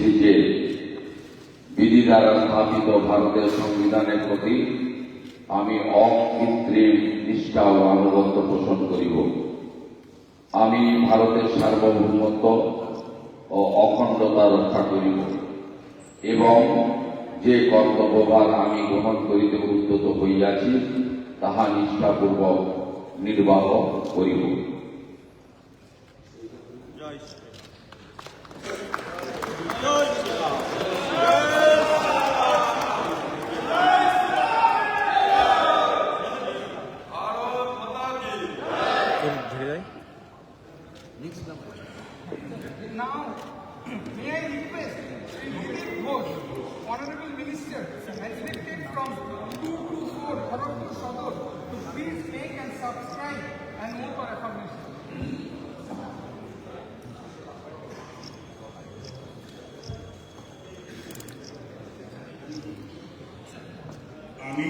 করেছি যে বিধি দ্বারা স্থাপিত ভারতের সংবিধানের প্রতি আমি অকৃত্রিম নিষ্ঠা ও আনুগত্য পোষণ করিব। আমি ভারতের সার্বভৌমত্ব ও অখণ্ডতা রক্ষা করিব এবং যে কর্তব্যভার আমি গ্রহণ করিতে উদ্যত হইয়াছি তাহা নিষ্ঠাপূর্বক নির্বাহ করিব। Now, may I request Sri Dilip Ghosh, Honorable Minister, as elected from 224 Kharagpur Sadar, to please make and subscribe and move for affirmation. আমি